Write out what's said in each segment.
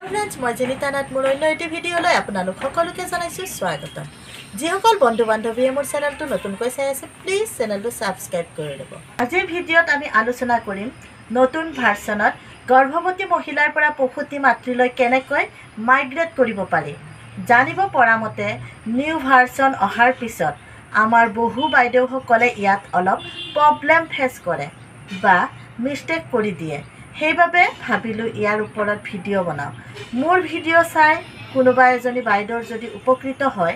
Friends মই জেনিতা নাথ মোৰ অন্য এটি ভিডিঅ'লৈ আপোনালোক সকলোকে জনাইছোঁ স্বাগতম। যিসকল বন্ধু বান্ধৱীয়ে মোৰ চেনেলটো নতুনকৈ চাই আছে প্লিজ চেনেলটো ছাবস্ক্ৰাইব কৰি ল'ব। আজিৰ ভিডিঅ'ত আমি আলোচনা কৰিম নতুন ভাৰ্চনত গৰ্ভৱতী মহিলাৰ পৰা প্ৰসূতি মাতৃলৈ কেনেকৈ মাইগ্ৰেট কৰিব পাৰি। জানিব পৰা মতে নিউ ভাৰ্চন অহাৰ পিছত আমাৰ বহু বাইদেউসকলে ইয়াত অলপ প্ৰব্লেম ফেচ কৰে বা মিষ্টেক কৰি দিয়ে। সেইবাবে ভাবিলোঁ ইয়াৰ ওপৰত ভিডিঅ' বনাওঁ। মোৰ ভিডিঅ' চাই কোনোবা এজনী বাইদেউৰ যদি উপকৃত হয়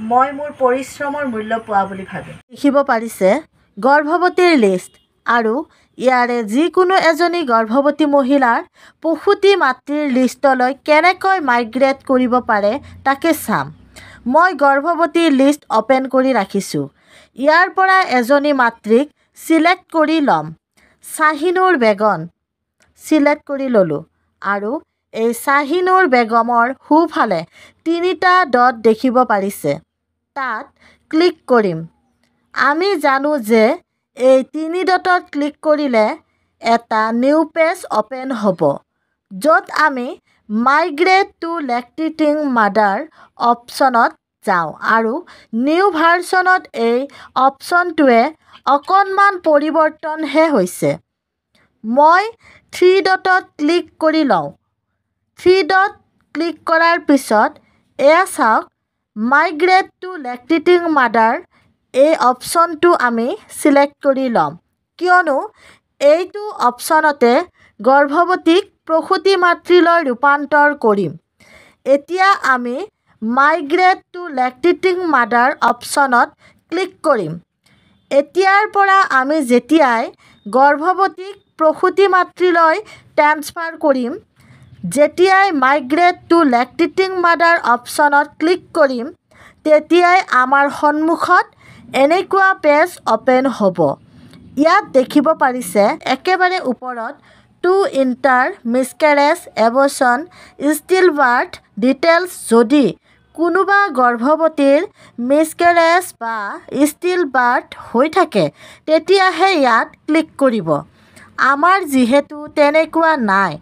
মই মোৰ পৰিশ্ৰমৰ মূল্য পোৱা বুলি ভাবিম। দেখিব পাৰিছে গৰ্ভৱতীৰ লিষ্ট আৰু ইয়াৰে যিকোনো এজনী গৰ্ভৱতী মহিলাৰ প্ৰসূতি মাতৃৰ লিষ্টলৈ কেনেকৈ মাইগ্ৰেট কৰিব পাৰে তাকে চাম। মই গৰ্ভৱতীৰ লিষ্ট অ'পেন কৰি ৰাখিছোঁ। ইয়াৰ পৰা এজনী মাতৃক চিলেক্ট কৰি ল'ম। শ্বাহিনুৰ বেগম চিলেক্ট কৰি ল'লোঁ আৰু এই শ্বাহিনুৰ বেগমৰ সোঁফালে তিনিটা ডট দেখিব পাৰিছে, তাত ক্লিক কৰিম। আমি জানো যে এই তিনি ডটত ক্লিক কৰিলে এটা নিউ পেজ অ'পেন হ'ব, য'ত আমি মাইগ্ৰেট টু লেক্টেটিং মাদাৰ অপশ্যনত যাওঁ আৰু নিউ ভাৰ্চনত এই অপশ্যনটোৱে অকণমান পৰিৱৰ্তনহে হৈছে। মই 3 ডটত ক্লিক কৰি লওঁ। 3 ডট ক্লিক কৰাৰ পিছত এয়া চাওক মাইগ্ৰেট টু লেক্টেটিং মাদাৰ এই অপশ্যনটো আমি চিলেক্ট কৰি ল'ম, কিয়নো এইটো অপশ্যনতে গৰ্ভৱতীক প্ৰসূতি মাতৃলৈ ৰূপান্তৰ কৰিম। এতিয়া আমি মাইগ্ৰেট টু লেক্টেটিং মাদাৰ অপশ্যনত ক্লিক কৰিম। এতিয়াৰ পৰা আমি যেতিয়াই গৰ্ভৱতীক প্ৰসূতি মাতৃলৈ ট্ৰেন্সফাৰ কৰিম, যেতিয়াই মাইগ্ৰেট টু লেক্টেটিং মাদাৰ অপশ্যনত ক্লিক কৰিম, তেতিয়াই আমাৰ সন্মুখত এনেকুৱা পেজ অ'পেন হ'ব। ইয়াত দেখিব পাৰিছে একেবাৰে ওপৰত to inter miscarriage abortion stillbirth details. যদি কোনোবা গৰ্ভৱতীৰ মিছকেৰেজ বা ষ্টিল বাৰ্থ হৈ থাকে তেতিয়াহে ইয়াত ক্লিক কৰিব। আমাৰ যিহেতু তেনেকুৱা নাই,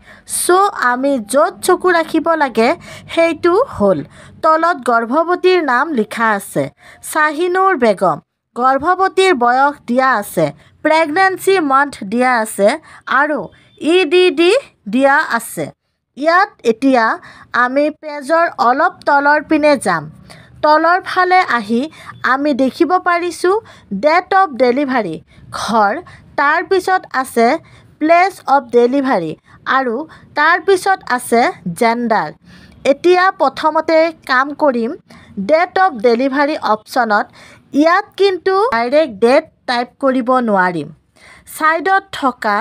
চ' আমি য'ত চকু ৰাখিব লাগে সেইটো হ'ল তলত গৰ্ভৱতীৰ নাম লিখা আছে শ্বাহিনুৰ বেগম, গৰ্ভৱতীৰ বয়স দিয়া আছে, প্ৰেগনেঞ্চি মান্থ দিয়া আছে আৰু EDD দিয়া আছে। ইয়াত এতিয়া আমি পেজৰ অলপ তলৰ পিনে যাম। তলৰ ফালে আহি আমি দেখিব পাৰিছোঁ ডেট অফ ডেলিভাৰী ঘৰ, তাৰ পিছত আছে প্লেচ অফ ডেলিভাৰী আৰু তাৰ পিছত আছে জেণ্ডাৰ। এতিয়া প্ৰথমতে কাম কৰিম ডেট অফ ডেলিভাৰী অপশ্যনত। ইয়াত কিন্তু ডাইৰেক্ট ডেট টাইপ কৰিব নোৱাৰিম। ছাইডত থকা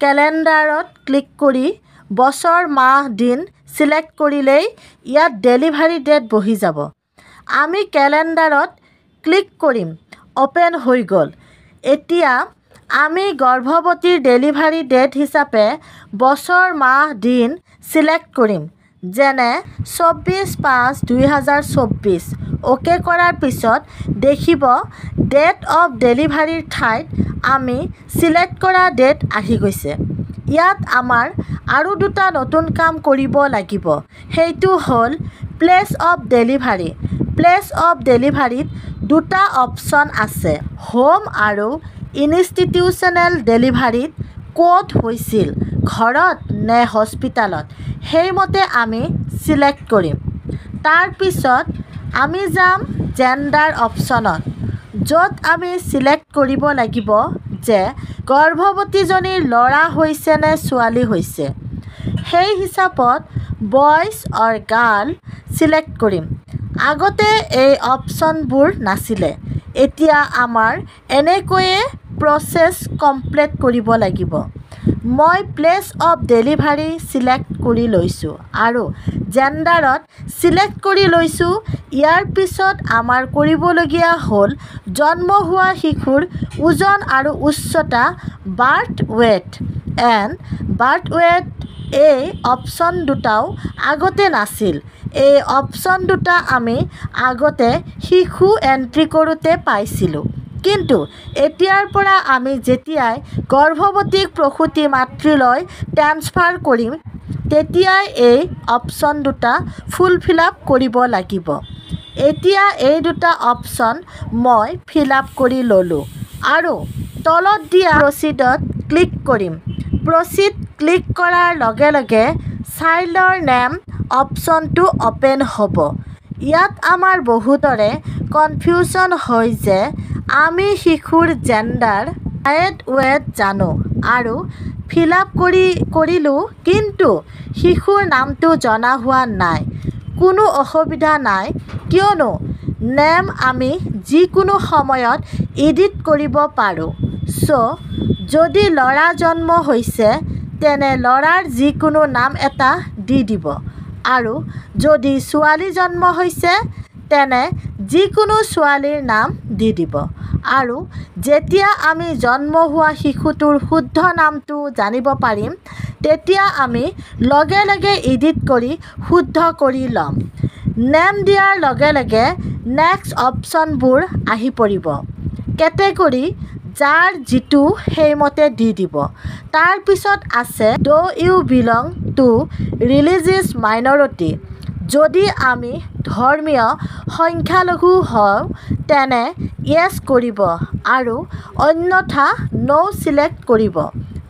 কেলেণ্ডাৰত ক্লিক কৰি বছৰ মাহ দিন চিলেক্ট কৰিলেই ইয়াত ডেলিভাৰী ডেট বহি যাব। আমি কেলেণ্ডাৰত ক্লিক কৰিম, অ'পেন হৈ গ'ল। এতিয়া আমি গৰ্ভৱতীৰ ডেলিভাৰী ডেট হিচাপে বছৰ মাহ দিন চিলেক্ট কৰিম, যেনে 24/5/2024। অ'কে কৰাৰ পিছত দেখিব ডেট অফ ডেলিভাৰীৰ ঠাইত আমি চিলেক্ট কৰা ডেট আহি গৈছে। ইয়াত আমাৰ আৰু দুটা নতুন কাম কৰিব লাগিব, সেইটো হ'ল place of delivery. Place of ডেলিভাৰীত দুটা অপশ্যন আছে, হোম আৰু ইনষ্টিটিউচনেল ডেলিভাৰীত ক'ত হৈছিল, ঘৰত নে হস্পিটালত, সেইমতে আমি চিলেক্ট কৰিম। তাৰ পিছত আমি যাম জেণ্ডাৰ অপশ্যনত, য'ত আমি চিলেক্ট কৰিব লাগিব যে গৰ্ভৱতীজনীৰ ল'ৰা হৈছে নে ছোৱালী হৈছে। সেই হিচাপত বইজ অৰ গাৰ্ল চিলেক্ট কৰিম। আগতে এই অপশ্যনবোৰ নাছিলে। এতিয়া আমাৰ এনেকৈয়ে প্ৰচেছ কমপ্লিট কৰিব লাগিব। মই প্লেচ অফ ডেলিভাৰী চিলেক্ট কৰি লৈছোঁ আৰু জেণ্ডাৰত চিলেক্ট কৰি লৈছোঁ। ইয়াৰ পিছত আমাৰ কৰিবলগীয়া হ'ল জন্ম হোৱা শিশুৰ ওজন আৰু উচ্চতা, birth weight and birth weight. এই অপশ্যন দুটাও আগতে নাছিল। এই অপশ্যন দুটা আমি আগতে শিশু এণ্ট্ৰি কৰোঁতে পাইছিলোঁ, কিন্তু এতিয়াৰ পৰা আমি যেতিয়াই গৰ্ভৱতীক প্ৰসূতি মাতৃলৈ ট্ৰেন্সফাৰ কৰিম তেতিয়াই এই অপশ্যন দুটা ফিল আপ কৰিব লাগিব। এতিয়া এই দুটা অপশ্যন মই ফিল আপ কৰি ল'লোঁ আৰু তলত দিয়া প্ৰচিডত ক্লিক কৰিম। প্ৰচিড ক্লিক কৰাৰ লগে লগে চাইল্ডৰ নেম অপশ্যনটো অ'পেন হ'ব। ইয়াত আমাৰ বহুতৰে কনফিউজন হয় যে আমি শিশুৰ জেণ্ডাৰ হাইট ৱেট জানো আৰু ফিল আপ কৰিলোঁ, কিন্তু শিশুৰ নামটো জনা হোৱা নাই। কোনো অসুবিধা নাই, কিয়নো নেম আমি যিকোনো সময়ত এডিট কৰিব পাৰোঁ। যদি ল'ৰা জন্ম হৈছে তেনে ল'ৰাৰ যিকোনো নাম এটা দি দিব আৰু যদি ছোৱালী জন্ম হৈছে তেনে যিকোনো ছোৱালীৰ নাম দি দিব। আৰু যেতিয়া আমি জন্ম হোৱা শিশুটোৰ শুদ্ধ নামটো জানিব পাৰিম, তেতিয়া আমি লগে লগে এডিট কৰি শুদ্ধ কৰি ল'ম। নেম দিয়াৰ লগে লগে নেক্সট অপশ্যনবোৰ আহি পৰিব। কেটেগৰী যাৰ যিটো সেইমতে দি দিব। তাৰ পিছত আছে do you belong to religious minority. যদি আমি ধৰ্মীয় সংখ্যালঘু হওঁ তেনে য়েছ কৰিব আৰু অন্যথা ন' চিলেক্ট কৰিব।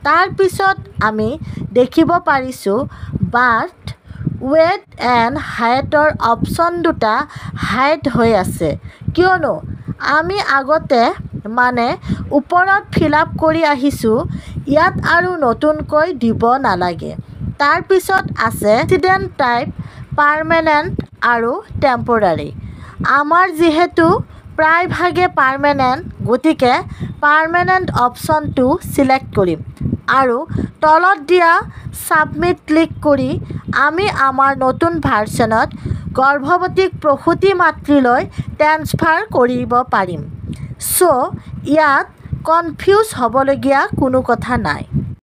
তাৰ পিছত আমি দেখিব পাৰিছোঁ বাৰ্থ ৱেট এণ্ড হাইটৰ অপশ্যন দুটা হাইড হৈ আছে, কিয়নো আমি আগতে ওপৰত ফিল আপ কৰি আহিছোঁ। ইয়াত আৰু নতুনকৈ দিব নালাগে। তাৰ পিছত আছে ৰেচিডেণ্ট টাইপ পাৰ্মানেণ্ট আৰু টেম্পৰাৰী। আমাৰ যিহেতু প্ৰায়ভাগে পাৰ্মানেণ্ট, গতিকে পাৰ্মানেণ্ট অপশ্যনটো চিলেক্ট কৰিম আৰু তলত দিয়া ছাবমিট ক্লিক কৰি আমি আমাৰ নতুন ভাৰ্চনত গৰ্ভৱতীক প্ৰসূতি মাতৃলৈ ট্ৰেন্সফাৰ কৰিব পাৰিম। ইয়াত কনফিউজ হ'বলগীয়া কোনো কথা নাই।